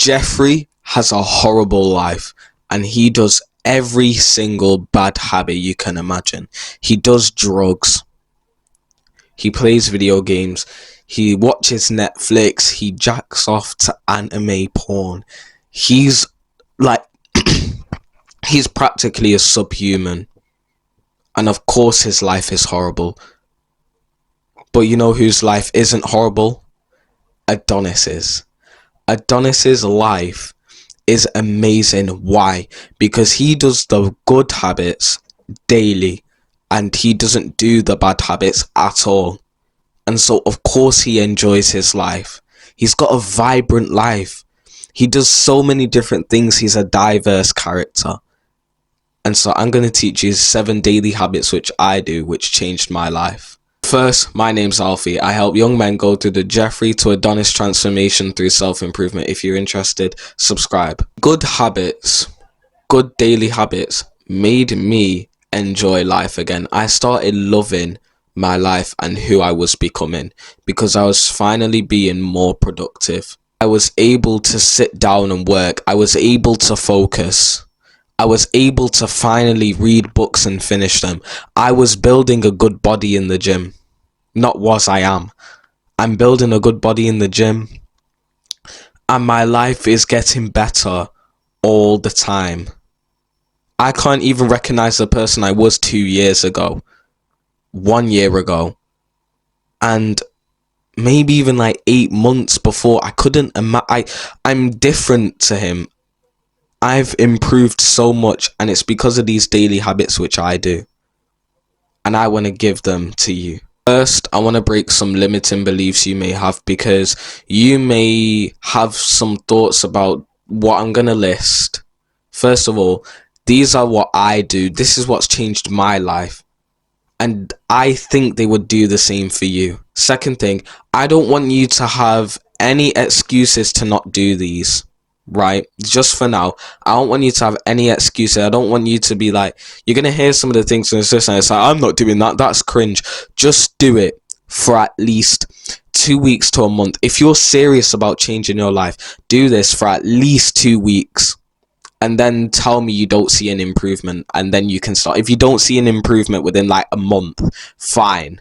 Jeffrey has a horrible life and he does every single bad habit you can imagine. He does drugs. He plays video games. He watches Netflix. He jacks off to anime porn. He's like, he's practically a subhuman. And of course his life is horrible. But you know whose life isn't horrible? Adonis's. Adonis's life is amazing. Why? Because he does the good habits daily and he doesn't do the bad habits at all. And so of course he enjoys his life. He's got a vibrant life. He does so many different things. He's a diverse character. And so I'm going to teach you 7 daily habits which I do, which changed my life. First, my name's Alfie. I help young men go through the Jeffrey to Adonis transformation through self-improvement. If you're interested, subscribe. Good habits, good daily habits made me enjoy life again. I started loving my life and who I was becoming because I was finally being more productive. I was able to sit down and work. I was able to focus. I was able to finally read books and finish them. I was building a good body in the gym. Not was, I am. I'm building a good body in the gym. And my life is getting better all the time. I can't even recognize the person I was 2 years ago. 1 year ago. And maybe even like 8 months before. I couldn't I'm different to him. I've improved so much, and it's because of these daily habits which I do. And I want to give them to you. First, I want to break some limiting beliefs you may have, because you may have some thoughts about what I'm going to list. First of all, these are what I do. This is what's changed my life. And I think they would do the same for you. Second thing, I don't want you to have any excuses to not do these. Right, just for now, I don't want you to have any excuses. I don't want you to be like, you're gonna hear some of the things and it's like, I'm not doing that, that's cringe. Just do it for at least 2 weeks to a month. If you're serious about changing your life, do this for at least 2 weeks and then tell me you don't see an improvement, and then you can start. If you don't see an improvement within like a month, fine.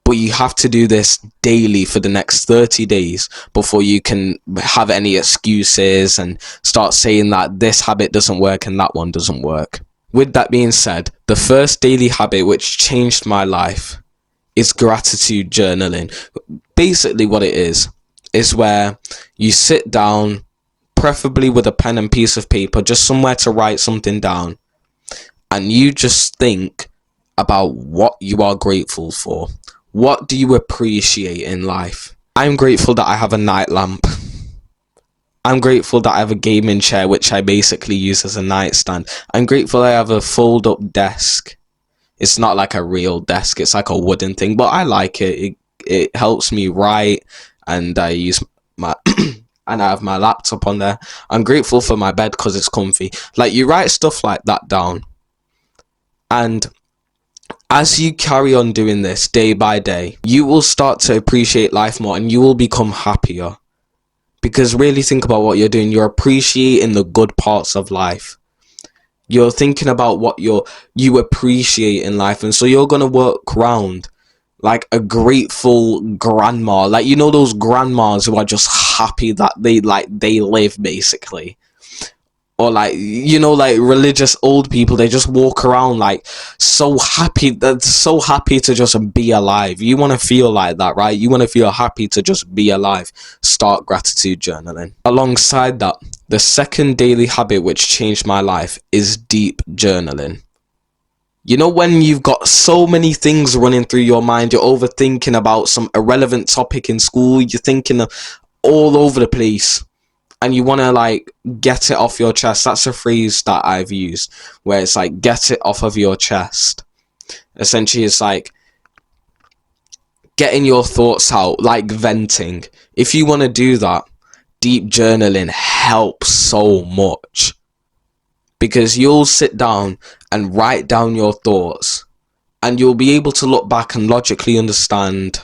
But you have to do this daily for the next 30 days before you can have any excuses and start saying that this habit doesn't work and that one doesn't work. With that being said, the first daily habit which changed my life is gratitude journaling. Basically what it is where you sit down, preferably with a pen and piece of paper, just somewhere to write something down, and you just think about what you are grateful for. What do you appreciate in life? I'm grateful that I have a night lamp. I'm grateful that I have a gaming chair, which I basically use as a nightstand. I'm grateful I have a fold-up desk. It's not like a real desk, it's like a wooden thing, but I like it. It helps me write, and I use my and I have my laptop on there. I'm grateful for my bed because it's comfy. Like, you write stuff like that down, and as you carry on doing this day by day, you will start to appreciate life more and you will become happier. Because really think about what you're doing. You're appreciating the good parts of life. You're thinking about what you appreciate in life. And so you're going to work around like a grateful grandma. Like, you know, those grandmas who are just happy that they live, basically. Or like, you know, like religious old people, they just walk around like so happy. They're so happy to just be alive. You want to feel like that, right? You want to feel happy to just be alive. Start gratitude journaling. Alongside that, the second daily habit which changed my life is deep journaling. You know, when you've got so many things running through your mind, you're overthinking about some irrelevant topic in school, you're thinking of all over the place, and you want to like get it off your chest. That's a phrase that I've used, where it's like, get it off of your chest. Essentially, it's like getting your thoughts out, like venting. If you want to do that, deep journaling helps so much, because you'll sit down and write down your thoughts, and you'll be able to look back and logically understand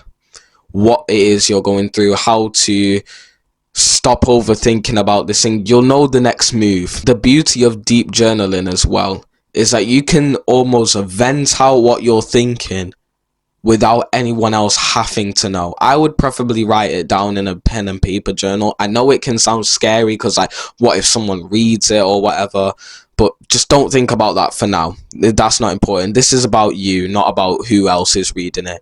what it is you're going through, how to stop overthinking about this thing. You'll know the next move. The beauty of deep journaling as well is that you can almost vent out what you're thinking without anyone else having to know. I would preferably write it down in a pen and paper journal. I know it can sound scary because, like, what if someone reads it or whatever, but just don't think about that for now. That's not important. This is about you, not about who else is reading it.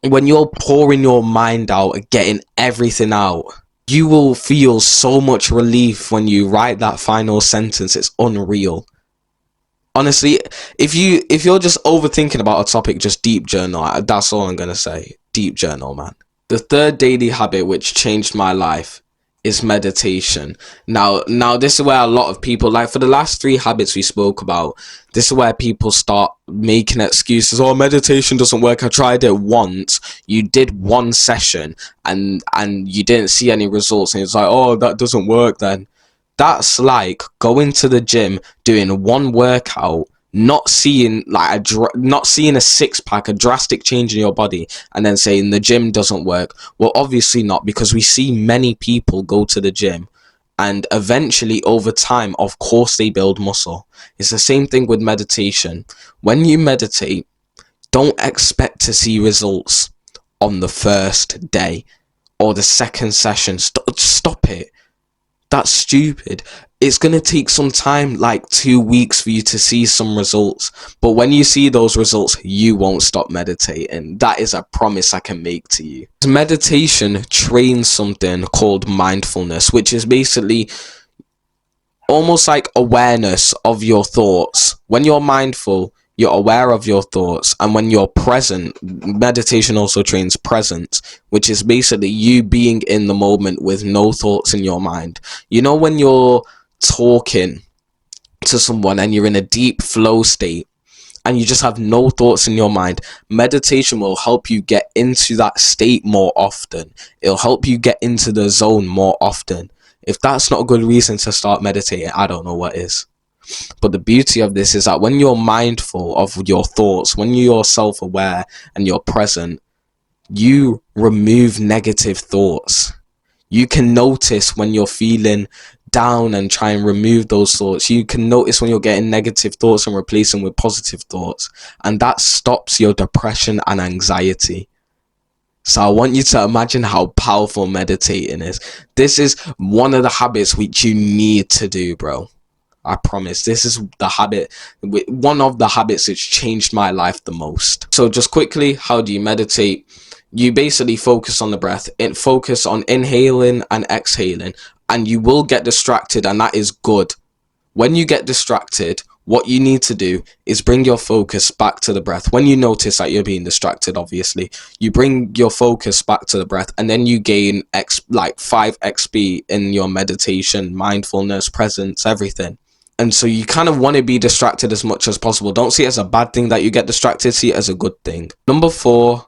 When you're pouring your mind out and getting everything out, you will feel so much relief when you write that final sentence. It's unreal. Honestly, if you're just overthinking about a topic, just deep journal. That's all I'm gonna say. Deep journal, man. The third daily habit which changed my life is meditation. Now this is where a lot of people, like, for the last 3 habits we spoke about, this is where people start making excuses. Oh, meditation doesn't work. I tried it once. You did 1 session and you didn't see any results, and it's like, oh, that doesn't work then. That's like going to the gym, doing 1 workout, not seeing a 6-pack, a drastic change in your body, and then saying the gym doesn't work. Well, obviously not, because we see many people go to the gym and eventually over time, of course, they build muscle. It's the same thing with meditation. When you meditate, don't expect to see results on the first day or the second session. Stop it. That's stupid. It's going to take some time, like 2 weeks, for you to see some results. But when you see those results, you won't stop meditating. That is a promise I can make to you. Meditation trains something called mindfulness, which is basically almost like awareness of your thoughts. When you're mindful, you're aware of your thoughts, and when you're present, meditation also trains presence, which is basically you being in the moment with no thoughts in your mind. You know, when you're talking to someone and you're in a deep flow state and you just have no thoughts in your mind, meditation will help you get into that state more often. It'll help you get into the zone more often. If that's not a good reason to start meditating, I don't know what is. But the beauty of this is that when you're mindful of your thoughts, when you're self-aware and you're present, you remove negative thoughts. You can notice when you're feeling down and try and remove those thoughts. You can notice when you're getting negative thoughts and replace them with positive thoughts. And that stops your depression and anxiety. So I want you to imagine how powerful meditating is. This is one of the habits which you need to do, bro. I promise. This is the habit, one of the habits which changed my life the most. So just quickly, how do you meditate? You basically focus on the breath, focus on inhaling and exhaling, and you will get distracted, and that is good. When you get distracted, what you need to do is bring your focus back to the breath. When you notice that you're being distracted, obviously, you bring your focus back to the breath, and then you gain 5 XP in your meditation, mindfulness, presence, everything. And so you kind of want to be distracted as much as possible. Don't see it as a bad thing that you get distracted. See it as a good thing. Number 4,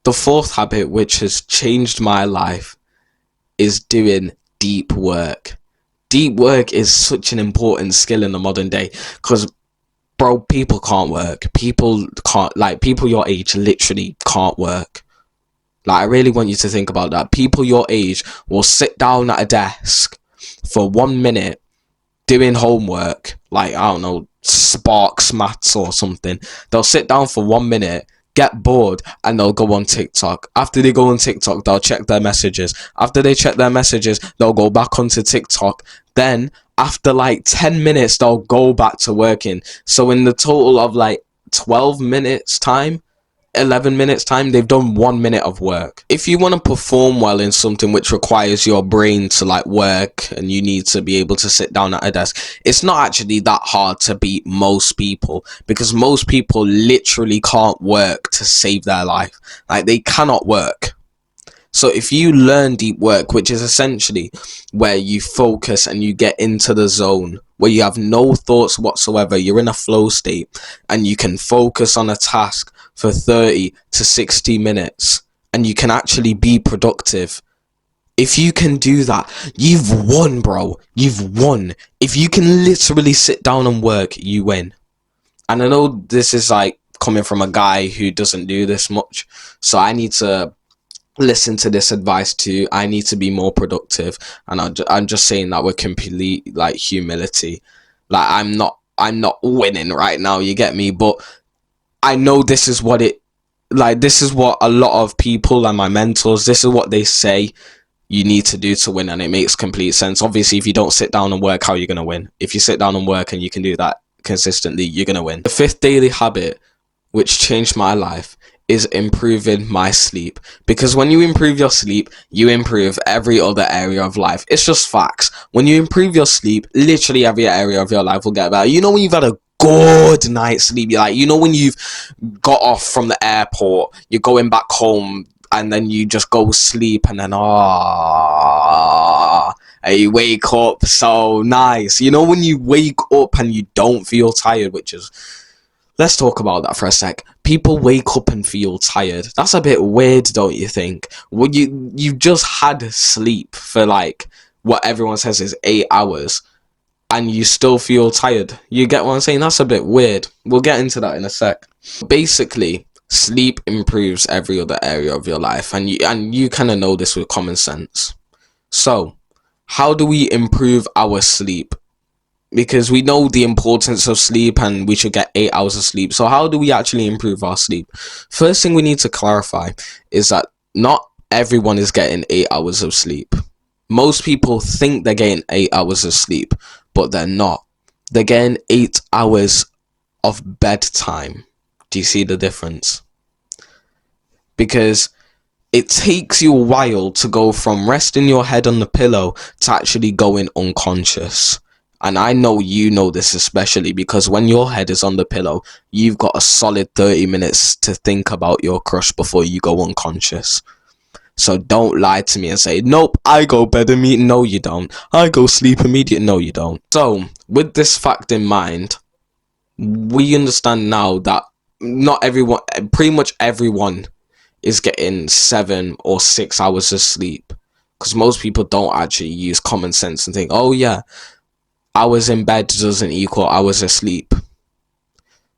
the 4th habit which has changed my life is doing deep work. Deep work is such an important skill in the modern day because, bro, people can't work. People your age literally can't work. Like, I really want you to think about that. People your age will sit down at a desk for 1 minute doing homework, like, I don't know, Sparks Maths or something. They'll sit down for 1 minute, get bored, and they'll go on TikTok. After they go on TikTok, they'll check their messages. After they check their messages, they'll go back onto TikTok. Then, after like 10 minutes, they'll go back to working. So in the total of like 12 minutes time, 11 minutes time, they've done 1 minute of work. If you want to perform well in something which requires your brain to like work and you need to be able to sit down at a desk, it's not actually that hard to beat most people, because most people literally can't work to save their life. Like, they cannot work. So if you learn deep work, which is essentially where you focus and you get into the zone where you have no thoughts whatsoever, you're in a flow state and you can focus on a task for 30 to 60 minutes and you can actually be productive. If you can do that, you've won, bro. You've won. If you can literally sit down and work, you win. And I know this is like coming from a guy who doesn't do this much, so I need to listen to this advice too. I need to be more productive, and I'm just saying that with complete like humility. Like I'm not winning right now, you get me? But I know this is what it like this is what a lot of people and my mentors, this is what they say you need to do to win, and it makes complete sense. Obviously, if you don't sit down and work, how are you going to win? If you sit down and work and you can do that consistently, you're going to win. The fifth daily habit which changed my life is improving my sleep, because when you improve your sleep, you improve every other area of life. It's just facts. When you improve your sleep, literally every area of your life will get better. You know, when you've had a good night's sleep, you're like, you know, when you've got off from the airport, you're going back home, and then you just go sleep, and then and you wake up so nice. You know, when you wake up and you don't feel tired, which is, let's talk about that for a sec. People wake up and feel tired. That's a bit weird, don't you think? When you've just had sleep for like what everyone says is 8 hours, and you still feel tired. You get what I'm saying? That's a bit weird. We'll get into that in a sec. Basically, sleep improves every other area of your life, and you kind of know this with common sense. So, how do we improve our sleep? Because we know the importance of sleep and we should get 8 hours of sleep. So how do we actually improve our sleep? First thing we need to clarify is that not everyone is getting 8 hours of sleep. Most people think they're getting 8 hours of sleep, but they're not. They're getting 8 hours of bedtime. Do you see the difference? Because it takes you a while to go from resting your head on the pillow to actually going unconscious. And I know you know this especially, because when your head is on the pillow, you've got a solid 30 minutes to think about your crush before you go unconscious. So don't lie to me and say, nope, I go bed immediately. No, you don't. I go sleep immediately. No, you don't. So with this fact in mind, we understand now that not everyone, pretty much everyone is getting 7 or 6 hours of sleep. Because most people don't actually use common sense and think, oh yeah, hours in bed doesn't equal hours asleep.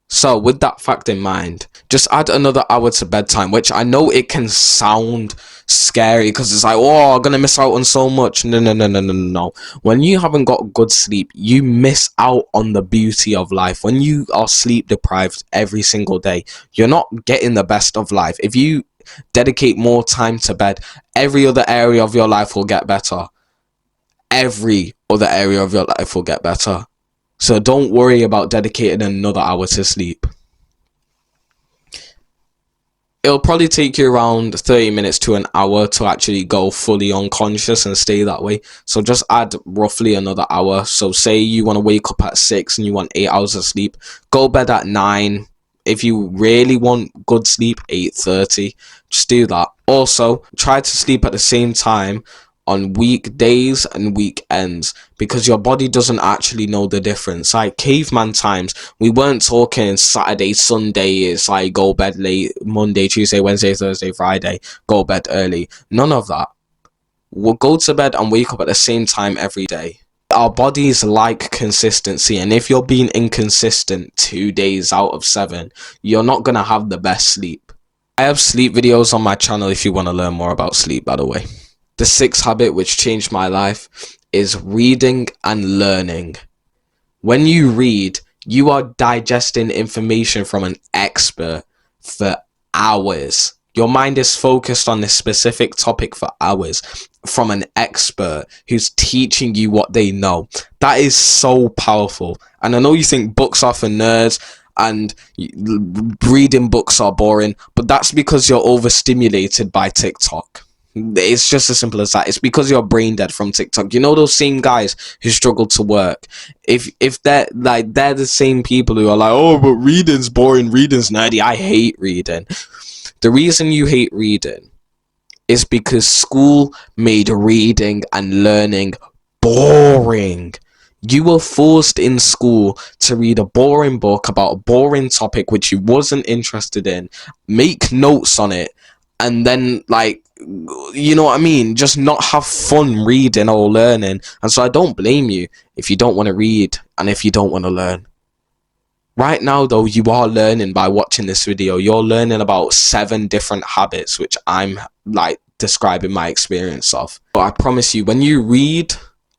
So with that fact in mind, just add another hour to bedtime, which I know it can sound scary because it's like, oh, I'm gonna miss out on so much. No. When you haven't got good sleep, you miss out on the beauty of life. When you are sleep deprived every single day, you're not getting the best of life. If you dedicate more time to bed, every other area of your life will get better. Every other area of your life will get better. So don't worry about dedicating another hour to sleep. It'll probably take you around 30 minutes to an hour to actually go fully unconscious and stay that way. So just add roughly another hour. So say you want to wake up at 6 and you want 8 hours of sleep, go bed at 9. If you really want good sleep, 8:30. Just do that. Also, try to sleep at the same time on weekdays and weekends, because your body doesn't actually know the difference. Like caveman times, we weren't talking Saturday, Sunday, it's like go bed late, Monday, Tuesday, Wednesday, Thursday, Friday, go bed early. None of that. We'll go to bed and wake up at the same time every day. Our bodies like consistency, and if you're being inconsistent 2 days out of 7, you're not gonna have the best sleep. I have sleep videos on my channel if you want to learn more about sleep, by the way. The sixth habit which changed my life is reading and learning. When you read, you are digesting information from an expert for hours. Your mind is focused on this specific topic for hours from an expert who's teaching you what they know. That is so powerful. And I know you think books are for nerds and reading books are boring, but that's because you're overstimulated by TikTok. It's just as simple as that. It's because you're brain dead from TikTok. You know those same guys who struggle to work. If they're the same people who are like, oh, but reading's boring, reading's nerdy. I hate reading. The reason you hate reading is because school made reading and learning boring. You were forced in school to read a boring book about a boring topic which you wasn't interested in, make notes on it, and then you know what I mean, just not have fun reading or learning. And so I don't blame you if you don't want to read and if you don't want to learn. Right now though, you are learning by watching this video. You're learning about 7 different habits which I'm describing my experience of. But I promise you, when you read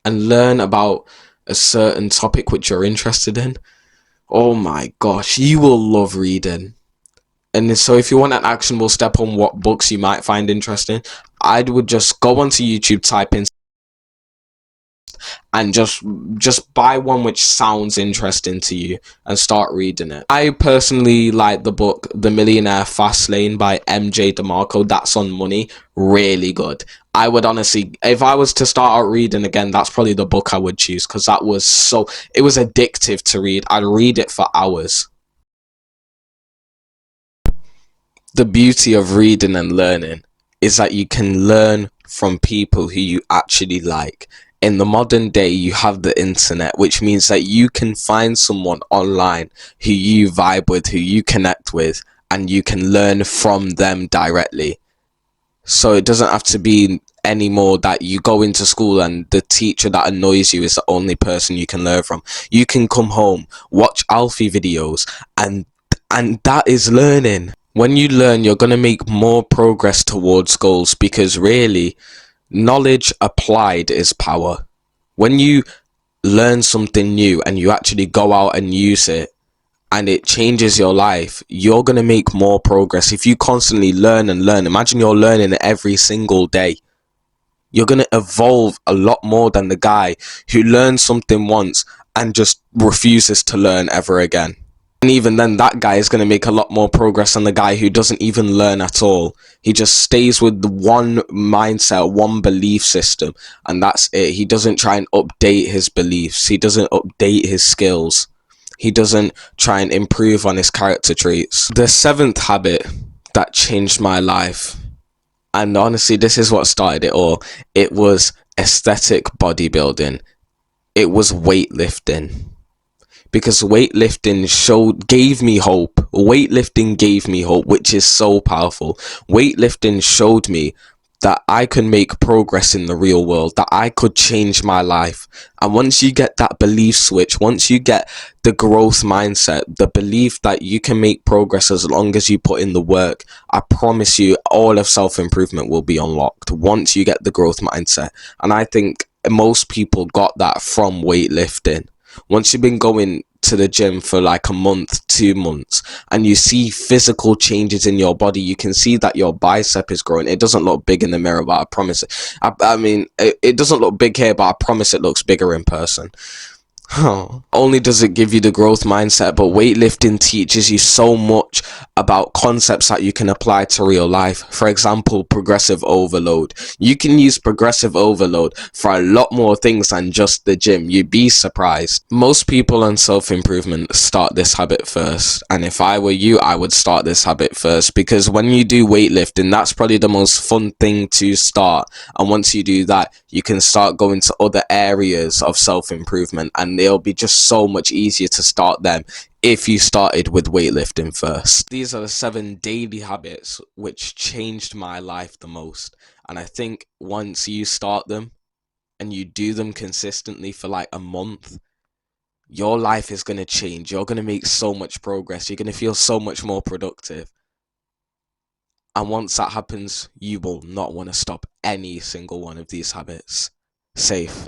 and learn about a certain topic which you're interested in, oh my gosh, you will love reading. And so if you want an actionable step on what books you might find interesting, I would just go onto YouTube, type in, and just buy one which sounds interesting to you and start reading it. I personally like the book The Millionaire Fast Lane by MJ DeMarco. That's on Money. Really good. I would honestly, if I was to start out reading again, that's probably the book I would choose, because it was addictive to read. I'd read it for hours. The beauty of reading and learning is that you can learn from people who you actually like. In the modern day, you have the internet, which means that you can find someone online who you vibe with, who you connect with, and you can learn from them directly. So it doesn't have to be anymore that you go into school and the teacher that annoys you is the only person you can learn from. You can come home, watch Alfie videos, and that is learning. When you learn, you're going to make more progress towards goals, because really, knowledge applied is power. When you learn something new and you actually go out and use it and it changes your life, you're going to make more progress. If you constantly learn and learn, imagine you're learning every single day. You're going to evolve a lot more than the guy who learns something once and just refuses to learn ever again. And even then, that guy is going to make a lot more progress than the guy who doesn't even learn at all. He just stays with the one mindset, one belief system, and that's it. He doesn't try and update his beliefs. He doesn't update his skills. He doesn't try and improve on his character traits. The seventh habit that changed my life, and honestly, this is what started it all, it was aesthetic bodybuilding. It was weightlifting. Because weightlifting gave me hope. Weightlifting gave me hope, which is so powerful. Weightlifting showed me that I can make progress in the real world, that I could change my life. And once you get that belief switch, once you get the growth mindset, the belief that you can make progress as long as you put in the work, I promise you all of self-improvement will be unlocked once you get the growth mindset. And I think most people got that from weightlifting. Once you've been going to the gym for like a month, 2 months, and you see physical changes in your body, you can see that your bicep is growing. It doesn't look big in the mirror, but I promise it. I mean, it doesn't look big here, but I promise it looks bigger in person. Only does it give you the growth mindset, but weightlifting teaches you so much about concepts that you can apply to real life. For example, progressive overload. You can use progressive overload for a lot more things than just the gym. You'd be surprised. Most people on self-improvement start this habit first, and if I were you, I would start this habit first, because when you do weightlifting, that's probably the most fun thing to start. And once you do that, you can start going to other areas of self-improvement, and it'll be just so much easier to start them if you started with weightlifting first. These are the 7 daily habits which changed my life the most. And I think once you start them and you do them consistently for like a month, your life is going to change. You're going to make so much progress. You're going to feel so much more productive. And once that happens, you will not want to stop any single one of these habits. Safe.